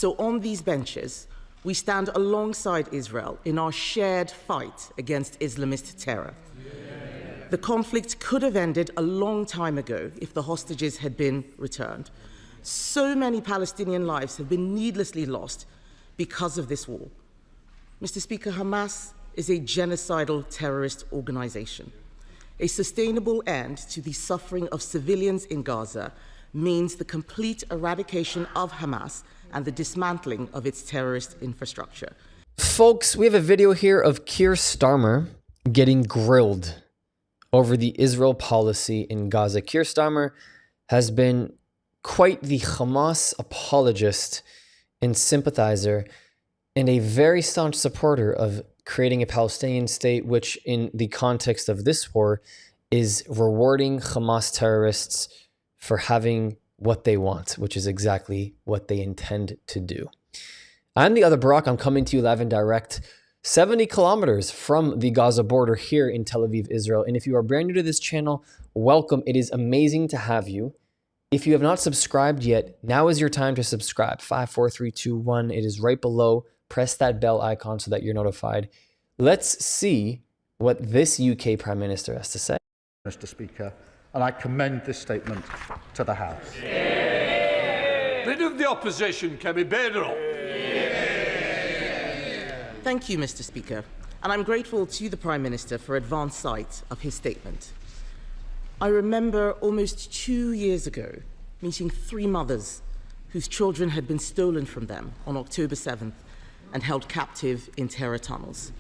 So on these benches, we stand alongside Israel in our shared fight against Islamist terror. The conflict could have ended a long time ago if the hostages had been returned. So many Palestinian lives have been needlessly lost because of this war. Mr. Speaker, Hamas is a genocidal terrorist organization. A sustainable end to the suffering of civilians in Gaza means the complete eradication of Hamas and the dismantling of its terrorist infrastructure. Folks, we have a video here of Keir Starmer getting grilled over the Israel policy in Gaza. Keir Starmer has been quite the Hamas apologist and sympathizer and a very staunch supporter of creating a Palestinian state, which in the context of this war is rewarding Hamas terrorists for having what they want, which is exactly what they intend to do. I'm the other Barak. I'm coming to you live and direct 70 kilometers from the Gaza border here in Tel Aviv, Israel. And if you are brand new to this channel, welcome. It is amazing to have you. If you have not subscribed yet, now is your time to subscribe. 5, 4, 3, 2, 1. It is right below. Press that bell icon so that you're notified. Let's see what this UK Prime Minister has to say. Mr. Speaker, and I commend this statement to the House. Bit of the opposition can be better. Thank you, Mr. Speaker, and I'm grateful to the Prime Minister for advance sight of his statement. I remember almost 2 years ago meeting 3 mothers whose children had been stolen from them on October 7th and held captive in terror tunnels.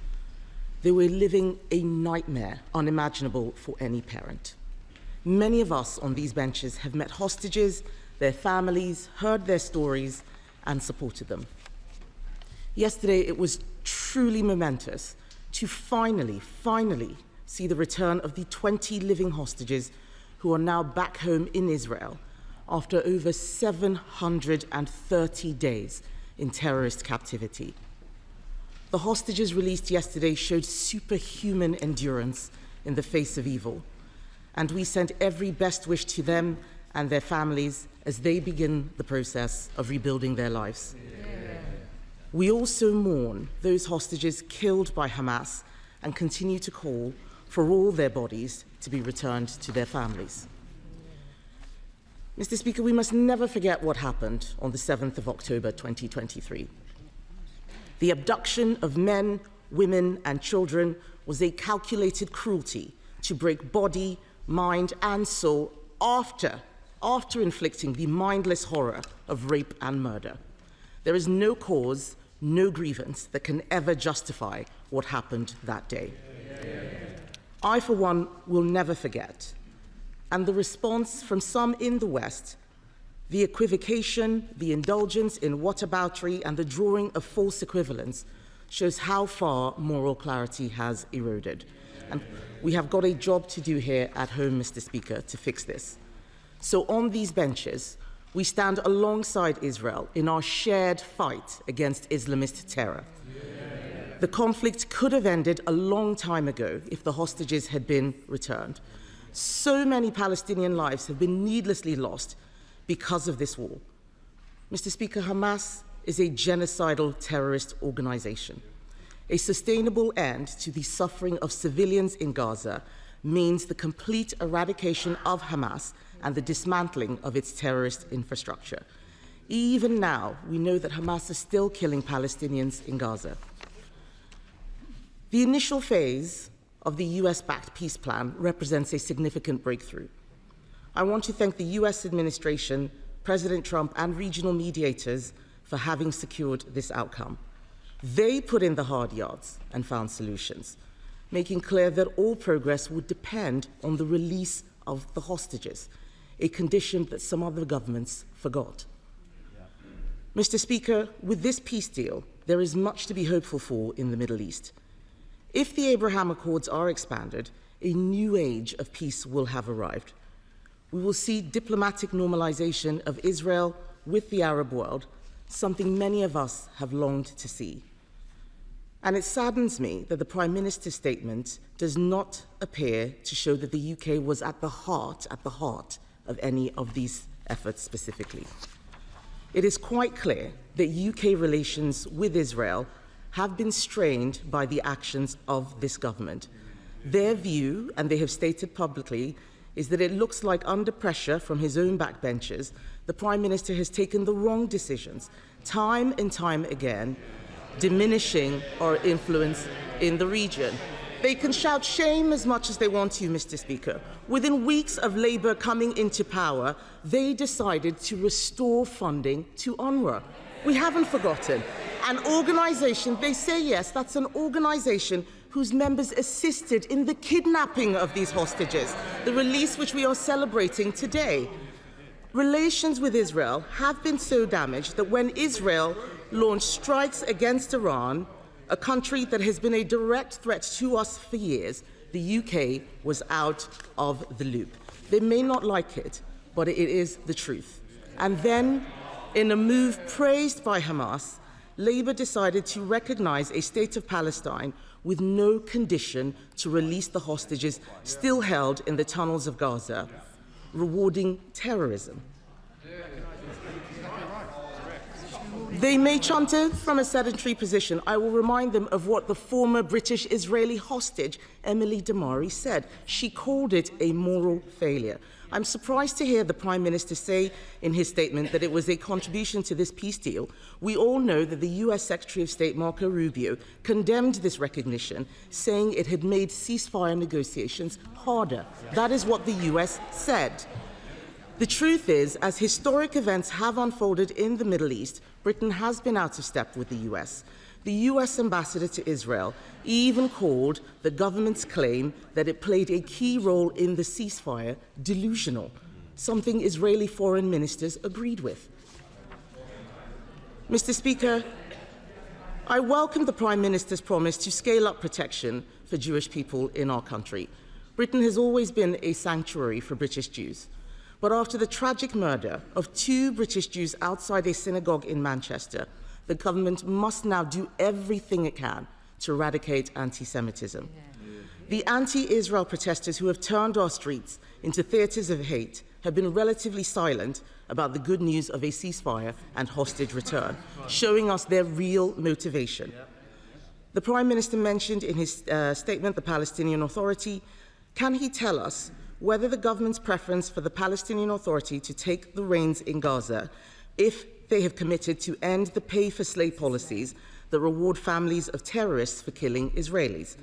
They were living a nightmare unimaginable for any parent. Many of us on these benches have met hostages, their families, heard their stories, and supported them. Yesterday, it was truly momentous to finally see the return of the 20 living hostages who are now back home in Israel after over 730 days in terrorist captivity. The hostages released yesterday showed superhuman endurance in the face of evil, and we send every best wish to them and their families as they begin the process of rebuilding their lives. We also mourn those hostages killed by Hamas and continue to call for all their bodies to be returned to their families. Mr. Speaker, we must never forget what happened on the 7th of October 2023. The abduction of men, women, and children was a calculated cruelty to break body, mind, and soul after inflicting the mindless horror of rape and murder. There is no cause, no grievance that can ever justify what happened that day. I, for one, will never forget. And the response from some in the West, the equivocation, the indulgence in whataboutery, and the drawing of false equivalence shows how far moral clarity has eroded. And we have got a job to do here at home, Mr. Speaker, to fix this. So on these benches, we stand alongside Israel in our shared fight against Islamist terror. The conflict could have ended a long time ago if the hostages had been returned. So many Palestinian lives have been needlessly lost because of this war. Mr. Speaker, Hamas is a genocidal terrorist organization. A sustainable end to the suffering of civilians in Gaza means the complete eradication of Hamas and the dismantling of its terrorist infrastructure. Even now, we know that Hamas is still killing Palestinians in Gaza. The initial phase of the US-backed peace plan represents a significant breakthrough. I want to thank the US administration, President Trump, and regional mediators for having secured this outcome. They put in the hard yards and found solutions, making clear that all progress would depend on the release of the hostages, a condition that some other governments forgot. Mr. Speaker, with this peace deal, there is much to be hopeful for in the Middle East. If the Abraham Accords are expanded, a new age of peace will have arrived. We will see diplomatic normalization of Israel with the Arab world, something many of us have longed to see. And it saddens me that the Prime Minister's statement does not appear to show that the UK was at the heart of any of these efforts specifically. It is quite clear that UK relations with Israel have been strained by the actions of this government. Their view, and they have stated publicly, is that it looks like under pressure from his own backbenchers, the Prime Minister has taken the wrong decisions, time and time again, diminishing our influence in the region. They can shout shame as much as they want to, Mr. Speaker. Within weeks of Labour coming into power, they decided to restore funding to UNRWA. We haven't forgotten. An organisation, they say yes, that's an organisation whose members assisted in the kidnapping of these hostages, the release which we are celebrating today. Relations with Israel have been so damaged that when Israel launched strikes against Iran, a country that has been a direct threat to us for years, the UK was out of the loop. They may not like it, but it is the truth. And then, in a move praised by Hamas, Labour decided to recognise a state of Palestine with no condition to release the hostages still held in the tunnels of Gaza, rewarding terrorism. They may chant it from a sedentary position. I will remind them of what the former British-Israeli hostage, Emily Damari, said. She called it a moral failure. I'm surprised to hear the Prime Minister say in his statement that it was a contribution to this peace deal. We all know that the US Secretary of State, Marco Rubio, condemned this recognition, saying it had made ceasefire negotiations harder. That is what the US said. The truth is, as historic events have unfolded in the Middle East, Britain has been out of step with the US. The US ambassador to Israel even called the government's claim that it played a key role in the ceasefire delusional, something Israeli foreign ministers agreed with. Mr. Speaker, I welcome the Prime Minister's promise to scale up protection for Jewish people in our country. Britain has always been a sanctuary for British Jews. But after the tragic murder of 2 British Jews outside a synagogue in Manchester, the government must now do everything it can to eradicate anti-Semitism. The anti-Israel protesters who have turned our streets into theatres of hate have been relatively silent about the good news of a ceasefire and hostage return, showing us their real motivation. The Prime Minister mentioned in his statement the Palestinian Authority. Can he tell us whether the government's preference for the Palestinian Authority to take the reins in Gaza, if they have committed to end the pay-for-slay policies that reward families of terrorists for killing Israelis?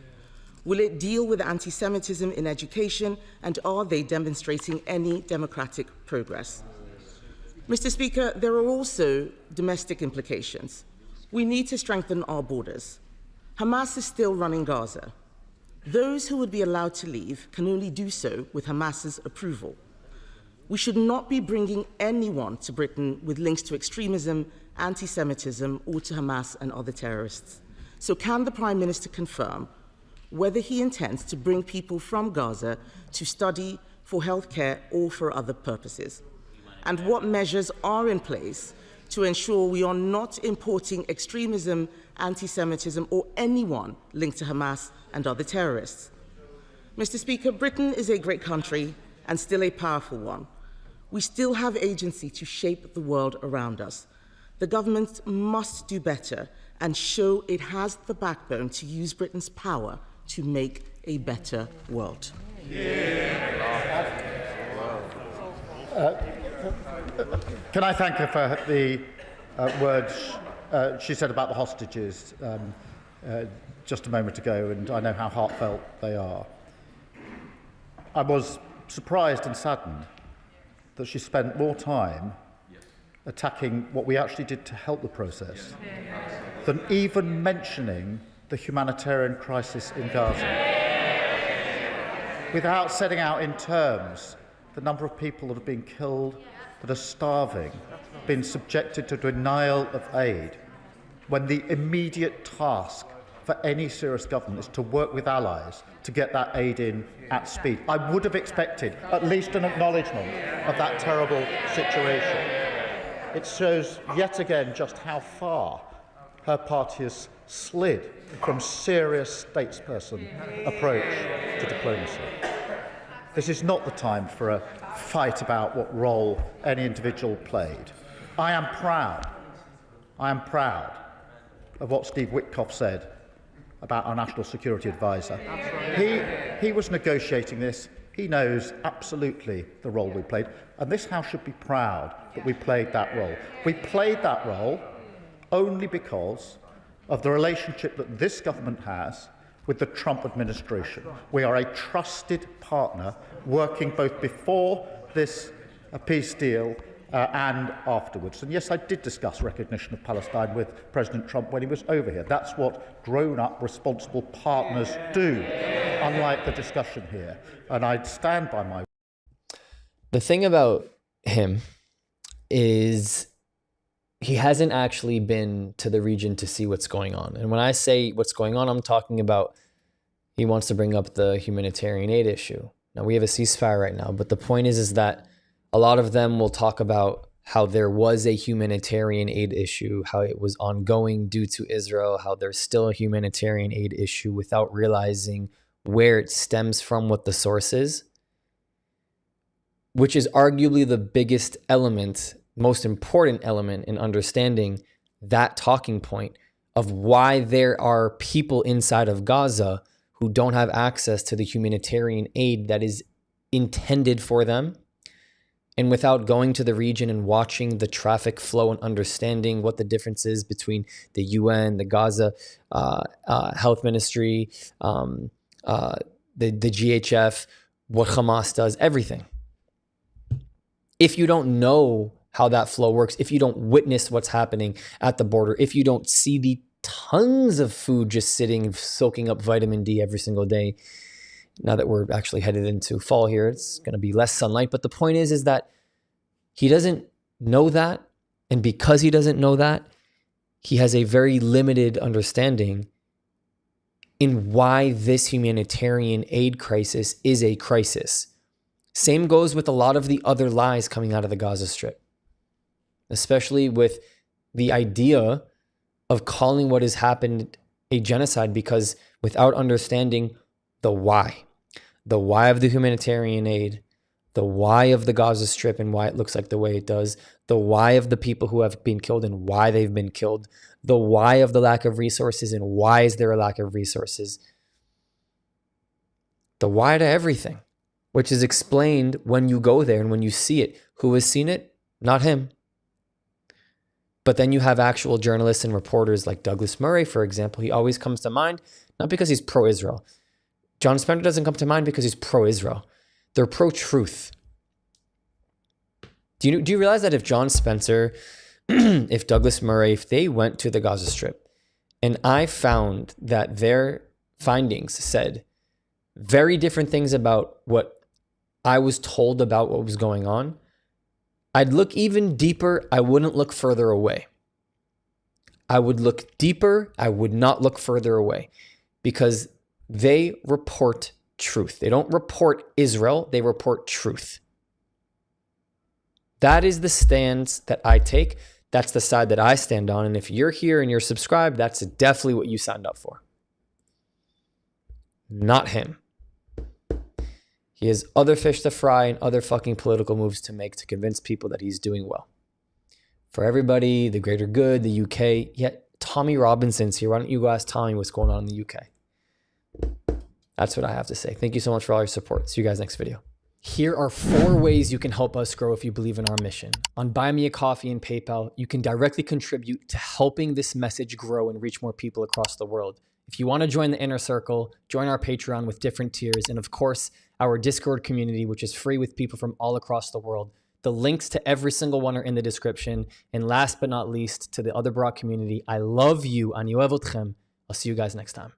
Will it deal with anti-Semitism in education, and are they demonstrating any democratic progress? Mr. Speaker, there are also domestic implications. We need to strengthen our borders. Hamas is still running Gaza. Those who would be allowed to leave can only do so with Hamas's approval. We should not be bringing anyone to Britain with links to extremism, anti-Semitism, or to Hamas and other terrorists. So can the Prime Minister confirm whether he intends to bring people from Gaza to study, for healthcare, or for other purposes? And what measures are in place to ensure we are not importing extremism, anti-Semitism, or anyone linked to Hamas and other terrorists? Mr. Speaker, Britain is a great country and still a powerful one. We still have agency to shape the world around us. The government must do better and show it has the backbone to use Britain's power to make a better world. Can I thank her for the words she said about the hostages just a moment ago, and I know how heartfelt they are. I was surprised and saddened that she spent more time attacking what we actually did to help the process than even mentioning the humanitarian crisis in Gaza, without setting out in terms the number of people that have been killed, that are starving, been subjected to denial of aid, when the immediate task for any serious government is to work with allies to get that aid in at speed. I would have expected at least an acknowledgement of that terrible situation. It shows yet again just how far her party has slid from serious statesperson approach to diplomacy. This is not the time for a fight about what role any individual played. I am proud I am proud of what Steve Witkoff said about our National Security Advisor. He was negotiating this. He knows absolutely the role we played, and this House should be proud that we played that role. We played that role only because of the relationship that this government has with the Trump administration. We are a trusted partner working both before this peace deal and afterwards. And yes, I did discuss recognition of Palestine with President Trump when he was over here. That's what grown-up, responsible partners do, unlike the discussion here. And I'd stand by my... The thing about him is he hasn't actually been to the region to see what's going on. And when I say what's going on, I'm talking about he wants to bring up the humanitarian aid issue. Now, we have a ceasefire right now, but the point is that a lot of them will talk about how there was a humanitarian aid issue, how it was ongoing due to Israel, how there's still a humanitarian aid issue without realizing where it stems from, what the source is, which is arguably the biggest element, most important element in understanding that talking point of why there are people inside of Gaza who don't have access to the humanitarian aid that is intended for them. And without going to the region and watching the traffic flow and understanding what the difference is between the UN, the Gaza Health Ministry, the GHF, what Hamas does, everything. If you don't know how that flow works, if you don't witness what's happening at the border, if you don't see the tons of food just sitting, soaking up vitamin D every single day, now that we're actually headed into fall here, it's going to be less sunlight. But the point is that he doesn't know that. And because he doesn't know that, he has a very limited understanding in why this humanitarian aid crisis is a crisis. Same goes with a lot of the other lies coming out of the Gaza Strip, especially with the idea of calling what has happened a genocide, because without understanding the why of the humanitarian aid, the why of the Gaza Strip and why it looks like the way it does, the why of the people who have been killed and why they've been killed, the why of the lack of resources and why is there a lack of resources, the why to everything, which is explained when you go there and when you see it. Who has seen it? Not him. But then you have actual journalists and reporters like Douglas Murray, for example. He always comes to mind, not because he's pro-Israel. John Spencer doesn't come to mind because he's pro-Israel. They're pro-truth. Do you realize that if John Spencer, if Douglas Murray, if they went to the Gaza Strip and I found that their findings said very different things about what I was told about what was going on, I'd look even deeper. I wouldn't look further away. I would look deeper. I would not look further away, because they report truth. They don't report Israel. They report truth. That is the stance that I take. That's the side that I stand on. And if you're here and you're subscribed, that's definitely what you signed up for. Not him. He has other fish to fry and other fucking political moves to make to convince people that he's doing well. For everybody, the greater good, the UK. Yet Tommy Robinson's here. Why don't you go ask Tommy what's going on in the UK? That's what I have to say. Thank you so much for all your support. See you guys next video. Here are 4 ways you can help us grow if you believe in our mission. On Buy Me a Coffee and PayPal, you can directly contribute to helping this message grow and reach more people across the world. If you want to join the inner circle, join our Patreon with different tiers, and of course, our Discord community, which is free with people from all across the world. The links to every single one are in the description. And last but not least, to the other Brock community, I love you. Ani ohev otchem. I'll see you guys next time.